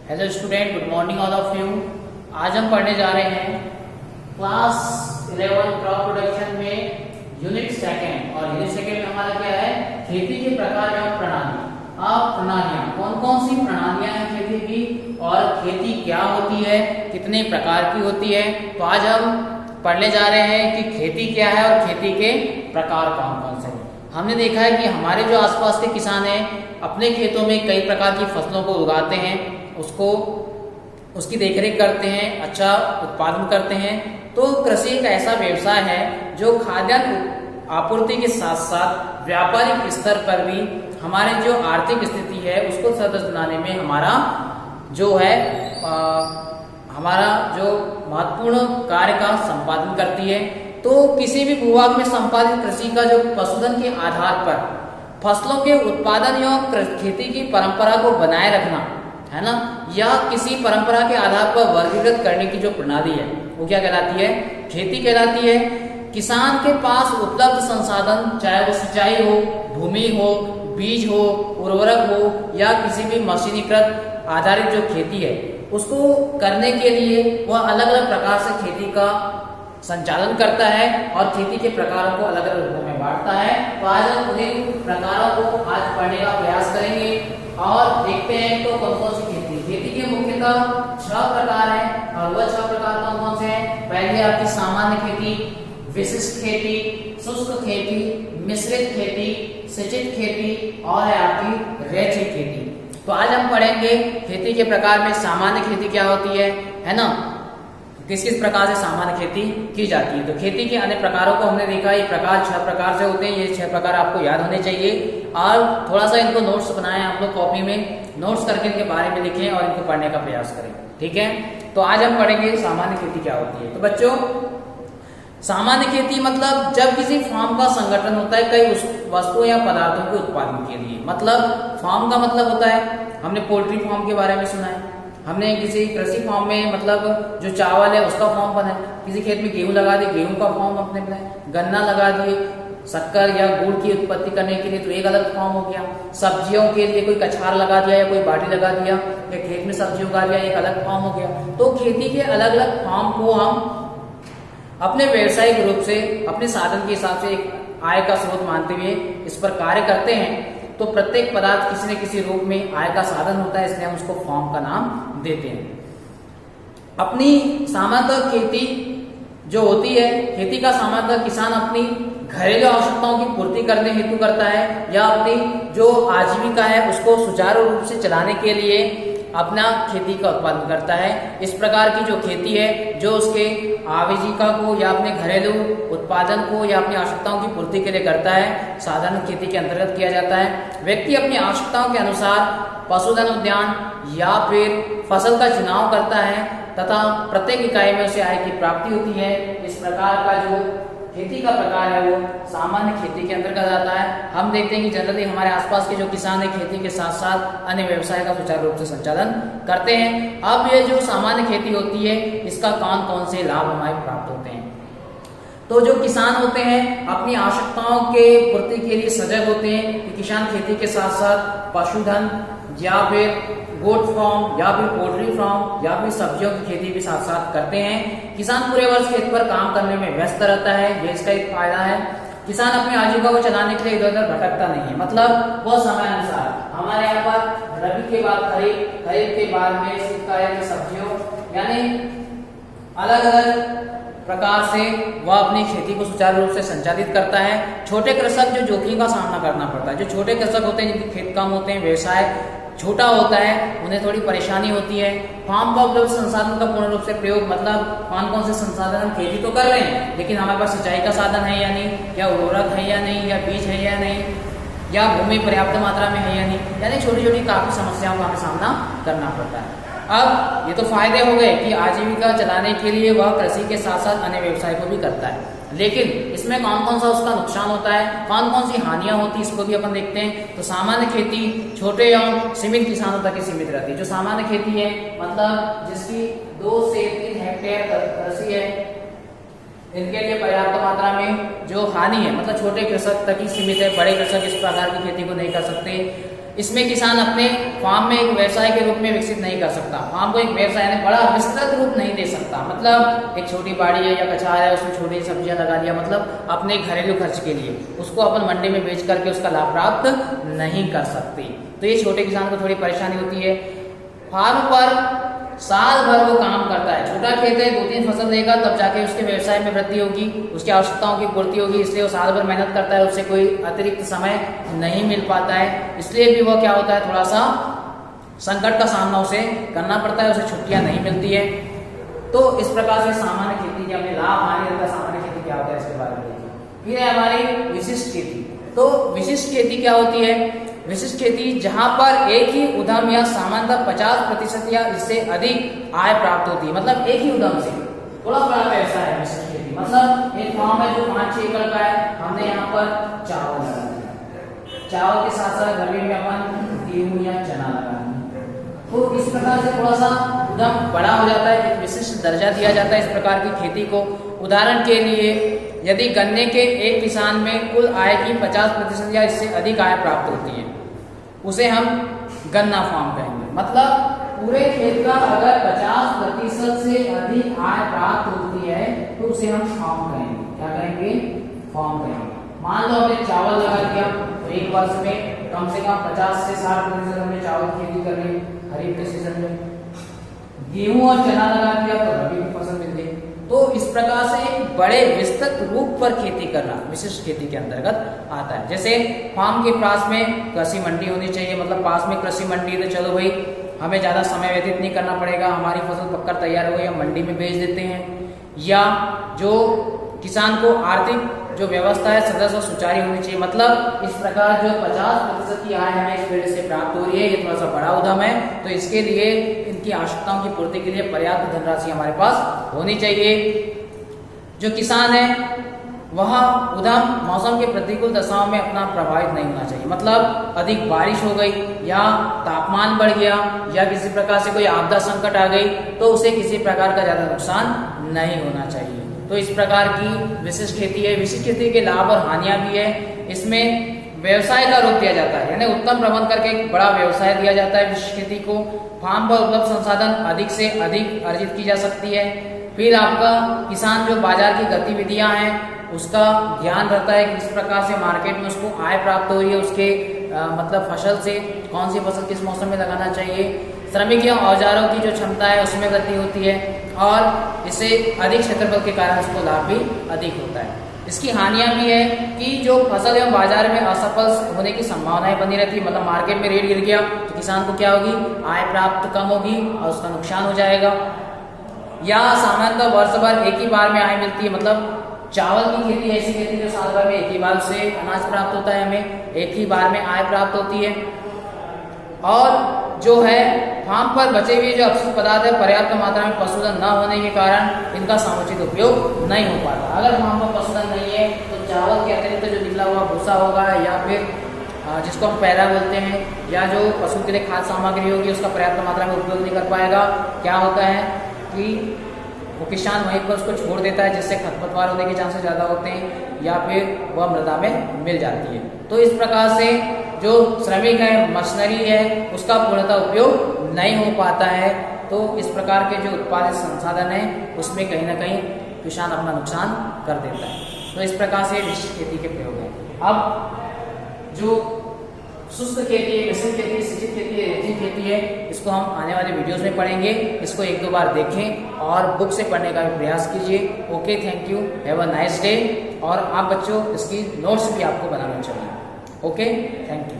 Hello student, good morning all of you. आज हम पढ़ने जा रहे हैं क्लास 11 क्रॉप प्रोडक्शन में यूनिट सेकेंड। और यूनिट सेकेंड में हमारा क्या है? खेती के प्रकार एवं प्रणाली। अब प्रणालियां, कौन कौन सी प्रणालियां हैं खेती की और खेती क्या होती है, कितने प्रकार की होती है। तो आज हम पढ़ने जा रहे हैं कि खेती क्या है और खेती के प्रकार कौन कौन से हैं। हमने देखा है कि हमारे जो आसपास के किसान हैं अपने खेतों में कई प्रकार की फसलों को उगाते हैं, उसकी देखरेख करते हैं, अच्छा उत्पादन करते हैं। तो कृषि एक ऐसा व्यवसाय है जो खाद्यान्न आपूर्ति के साथ साथ व्यापारिक स्तर पर भी हमारे जो आर्थिक स्थिति है उसको सदृढ़ बनाने में हमारा जो महत्वपूर्ण कार्य का संपादन करती है। तो किसी भी भूभाग में संपादित कृषि का जो पशुधन के आधार पर फसलों के उत्पादन एवं खेती की परंपरा को बनाए रखना है ना, या किसी परंपरा के आधार पर वर्गीकृत करने की जो प्रणाली है वो क्या कहलाती है? खेती कहलाती है। किसान के पास उपलब्ध संसाधन, चाहे वो सिंचाई हो, भूमि हो, बीज हो, उर्वरक हो या किसी भी मशीनीकृत आधारित जो खेती है उसको करने के लिए वह अलग अलग प्रकार से खेती का संचालन करता है और खेती के प्रकारों को अलग अलग रूपों में बांटता है। तो आज हम उन्हीं प्रकारों को आज पढ़ने का प्रयास करेंगे और देखते हैं तो कौन कौन सी खेती के मुख्यतः 6 प्रकार हैं। और वह 6 प्रकार कौन कौन से हैं? पहले आपकी सामान्य खेती, विशिष्ट खेती, शुष्क खेती, मिश्रित खेती, सिंचित खेती और है आपकी रैखिक खेती। तो आज हम पढ़ेंगे खेती के प्रकार में सामान्य खेती क्या होती है ना, किस किस प्रकार से सामान्य खेती की जाती है। तो खेती के अन्य प्रकारों को हमने देखा, ये प्रकार 6 प्रकार से होते हैं। ये 6 प्रकार आपको याद होने चाहिए और थोड़ा सा इनको नोट्स बनाएं आप लोग, कॉपी में नोट्स करके इनके बारे में लिखें और इनको पढ़ने का प्रयास करें, ठीक है। तो आज हम पढ़ेंगे सामान्य खेती क्या होती है। तो बच्चों, सामान्य खेती मतलब जब किसी फार्म का संगठन होता है कई वस्तुओं या पदार्थों के उत्पादन के लिए। मतलब फार्म का मतलब होता है, हमने पोल्ट्री फार्म के बारे में सुना है, हमने किसी कृषि फार्म में मतलब जो चावल है उसका फार्म बनाए, किसी खेत में गेहूं लगा दिए, गेहूं का फार्म अपने बनाए, गन्ना लगा दिए शक्कर या गुड़ की उत्पत्ति करने के लिए, तो एक अलग फार्म हो गया। सब्जियों के लिए कोई कछार लगा दिया या कोई बाटी लगा दिया या खेत में सब्जी उगा दिया, एक अलग फार्म हो गया। तो खेती के अलग अलग फार्म को हम अपने व्यवसायिक रूप से अपने साधन के हिसाब से एक आय का स्रोत मानते हुए इस पर कार्य करते हैं। तो प्रत्येक पदार्थ किसी न किसी रूप में आय का साधन होता है, इसलिए हम उसको फॉर्म का नाम देते हैं। अपनी सामान्यतः खेती जो होती है, खेती का सामान्यतः किसान अपनी घरेलू आवश्यकताओं की पूर्ति करने हेतु करता है या अपनी जो आजीविका है उसको सुचारू रूप से चलाने के लिए अपना खेती का उत्पादन करता है। इस प्रकार की जो खेती है जो उसके आजीविका को या अपने घरेलू उत्पादन को या अपनी आवश्यकताओं की पूर्ति के लिए करता है, साधारण खेती के अंतर्गत किया जाता है। व्यक्ति अपनी आवश्यकताओं के अनुसार पशुधन उद्यान या फिर फसल का चुनाव करता है तथा प्रत्येक इकाई में उसे आय की प्राप्ति होती है। इस प्रकार का जो खेती का प्रकार है वो सामान्य खेती के अंतर्गत आता है। हम देखते हैं कि जनरली हमारे आसपास के जो किसान है खेती के साथ साथ अन्य व्यवसाय का सुचारू रूप से संचालन करते हैं। अब ये जो सामान्य खेती होती है इसका कौन कौन से लाभ हमें प्राप्त होते हैं? तो जो किसान होते हैं अपनी आवश्यकताओं के पूर्ति के लिए सजग होते हैं कि किसान खेती के साथ साथ पशुधन या फिर गोट फार्म या फिर पोल्ट्री फार्म या फिर सब्जियों की खेती भी साथ साथ करते हैं। किसान पूरे वर्ष खेत पर काम करने में व्यस्त रहता है, ये इसका एक फायदा है। किसान अपनी आजीविका को चलाने के लिए इधर उधर भटकता नहीं है, मतलब वह समय अनुसार हमारे यहाँ पर रबी के बाद खरीफ, खरीफ के बाद में शीतकालीन में सब्जियों, यानी अलग अलग प्रकार से वह अपनी खेती को सुचारू रूप से संचालित करता है। छोटे कृषक जो जोखिम का सामना करना पड़ता है, जो छोटे कृषक होते हैं जिनके खेत कम होते हैं, व्यवसाय छोटा होता है, उन्हें थोड़ी परेशानी होती है। फार्म का उपलब्ध संसाधन का पूर्ण रूप से प्रयोग, मतलब कौन कौन से संसाधन, हम खेती तो कर रहे हैं लेकिन हमारे पास सिंचाई का साधन है या नहीं, या उर्वरक है या नहीं, या बीज है या नहीं, या भूमि पर्याप्त मात्रा में है या नहीं, यानी छोटी छोटी काफी समस्याओं का हमें सामना करना पड़ता है। अब ये तो फायदे हो गए कि आजीविका चलाने के लिए वह कृषि के साथ साथ अन्य व्यवसाय को भी करता है, लेकिन इसमें कौन कौन सा उसका नुकसान होता है, कौन कौन सी हानियां होती है, इसको भी अपन देखते हैं। तो सामान्य खेती छोटे एवं सीमित किसानों तक ही सीमित रहती है। जो सामान्य खेती है मतलब जिसकी 2 से 3 हेक्टेयर कृषि है, इनके लिए पर्याप्त मात्रा में जो हानि है मतलब छोटे कृषक तक ही सीमित है, बड़े कृषक इस प्रकार की खेती को नहीं कर सकते। इसमें किसान अपने फार्म में एक व्यवसाय के रूप में विकसित नहीं कर सकता। फार्म को एक व्यवसाय यानी बड़ा विस्तृत रूप नहीं दे सकता। मतलब एक छोटी बाड़ी है या कछार है, उसमें छोटी सब्जियां लगा लिया, मतलब अपने घरेलू खर्च के लिए, उसको अपन मंडी में बेच करके उसका लाभ प्राप्त नहीं कर सकते। तो ये छोटे किसान को थोड़ी परेशानी होती है। फार्म पर साल भर वो काम करता है, छोटा खेत है, 2-3 फसल देगा तब जाके उसके व्यवसाय में वृद्धि होगी, उसकी आवश्यकताओं की पूर्ति होगी, इसलिए वो साल भर मेहनत करता है, उससे कोई अतिरिक्त समय नहीं मिल पाता है, इसलिए भी वो क्या होता है, थोड़ा सा संकट का सामना उसे करना पड़ता है, उसे छुट्टियां नहीं मिलती है। तो इस प्रकार से सामान्य खेती के हमें लाभ हानि रहता है। सामान्य खेती क्या होता है इसके बारे में देखिए। फिर है हमारी विशिष्ट खेती। तो विशिष्ट खेती क्या होती है? विशिष्ट खेती जहां पर एक ही उद्यम या सामान्यतः 50% या इससे अधिक आय प्राप्त होती है। मतलब एक ही उद्यम से थोड़ा बड़ा व्यवसाय है विशिष्ट खेती। मतलब एक फार्म है जो 5-6 एकड़ का है, हमने यहाँ पर चावल लगा दिया, चावल के साथ साथ गर्मी में अपन गेहूं या चना लगा दिया। तो इस प्रकार से थोड़ा सा उद्यम बड़ा हो जाता है, एक विशिष्ट दर्जा दिया जाता है इस प्रकार की खेती को। उदाहरण के लिए यदि गन्ने के एक किसान में कुल आय की 50% या इससे अधिक आय प्राप्त होती है, उसे हम गन्ना फार्म कहेंगे। मतलब पूरे खेत का अगर 50% से अधिक आय प्राप्त होती है तो उसे हम फार्म कहेंगे। क्या कहेंगे? फार्म कहेंगे। मान लो हमने चावल लगा दिया तो एक वर्ष में कम से कम 50 से 60% हमने चावल की खेती कर ली खरीफ के सीजन में। गेहूं और चना लगा दिया तो रबी की फसल मिल गई। तो इस प्रकार से एक बड़े विस्तृत रूप पर खेती करना विशिष्ट खेती के अंतर्गत आता है। जैसे फार्म के पास में कृषि मंडी होनी चाहिए। मतलब पास में कृषि मंडी, तो चलो भाई हमें ज्यादा समय व्यतीत नहीं करना पड़ेगा, हमारी फसल पककर तैयार हो गई, हम मंडी में बेच देते हैं। या जो किसान को आर्थिक जो व्यवस्था है सदस्य सुचारू होनी चाहिए। मतलब इस प्रकार जो 50% की आय हमें इस फील्ड से प्राप्त हो रही है, ये थोड़ा सा बड़ा उद्यम है, तो इसके लिए इनकी आवश्यकताओं की पूर्ति के लिए पर्याप्त धनराशि हमारे पास होनी चाहिए। जो किसान है वह उद्यम मौसम के प्रतिकूल दशाओं में अपना प्रभावित नहीं होना चाहिए। मतलब अधिक बारिश हो गई या तापमान बढ़ गया या किसी प्रकार से कोई आपदा संकट आ गई तो उसे किसी प्रकार का ज्यादा नुकसान नहीं होना चाहिए। तो इस प्रकार की विशिष्ट खेती है। विशिष्ट खेती के लाभ और हानियां भी है। इसमें व्यवसाय का रूप दिया जाता है, यानी उत्तम प्रबंध करके एक बड़ा व्यवसाय दिया जाता है विशिष्ट खेती को। फार्म पर उपलब्ध संसाधन अधिक से अधिक अर्जित की जा सकती है। फिर आपका किसान जो बाजार की गतिविधियां हैं उसका ध्यान रहता है कि किस प्रकार से मार्केट में उसको आय प्राप्त हो रही है, उसके मतलब फसल से कौन सी फसल किस मौसम में लगाना चाहिए। श्रमिक या औजारों की जो क्षमता है उसमें वृद्धि होती है और इससे अधिक क्षेत्रफल के कारण उसको लाभ भी अधिक होता है। इसकी हानियां भी है कि जो फसल एवं बाजार में असफल होने की संभावनाएं बनी रहती है। मतलब मार्केट में रेट गिर गया तो किसान को क्या होगी, आय प्राप्त कम होगी और उसका नुकसान हो जाएगा। या सामान्यतः वर्ष भर एक ही बार में आय मिलती है। मतलब चावल की खेती ऐसी खेती जो साल भर में एक ही बार से अनाज प्राप्त होता है, हमें एक ही बार में आय प्राप्त होती है। और जो है फार्म पर बचे हुए जो अपशिष्ट पदार्थ है पर्याप्त मात्रा में पशुधन न होने के कारण इनका समुचित उपयोग नहीं हो पाता। अगर फार्म पर पशुधन नहीं है तो चावल के अतिरिक्त जो निकला हुआ भूसा होगा या फिर जिसको हम पैरा बोलते हैं या जो पशु के लिए खाद्य सामग्री होगी उसका पर्याप्त मात्रा में उपयोग नहीं कर पाएगा। क्या होता है कि वो किसान वहीं पर उसको छोड़ देता है जिससे खरपतवार होने के चांसेस ज़्यादा होते हैं या फिर वह मृदा में मिल जाती है। तो इस प्रकार से जो श्रमिक है, मशीनरी है, उसका पूर्णतः उपयोग नहीं हो पाता है। तो इस प्रकार के जो उत्पादित संसाधन है उसमें कहीं ना कहीं किसान अपना नुकसान कर देता है। तो इस प्रकार से विशिष्ट खेती के प्रयोग है। अब जो शुष्क खेती है, मिश्रित खेती है, सिंचित खेती है, रेखीय खेती है, इसको हम आने वाले वीडियोस में पढ़ेंगे। इसको 1-2 बार देखें और बुक से पढ़ने का भी प्रयास कीजिए। Okay, thank you, have a nice day. और आप बच्चों इसकी नोट्स भी आपको बनाना चाहिए। Okay, thank you.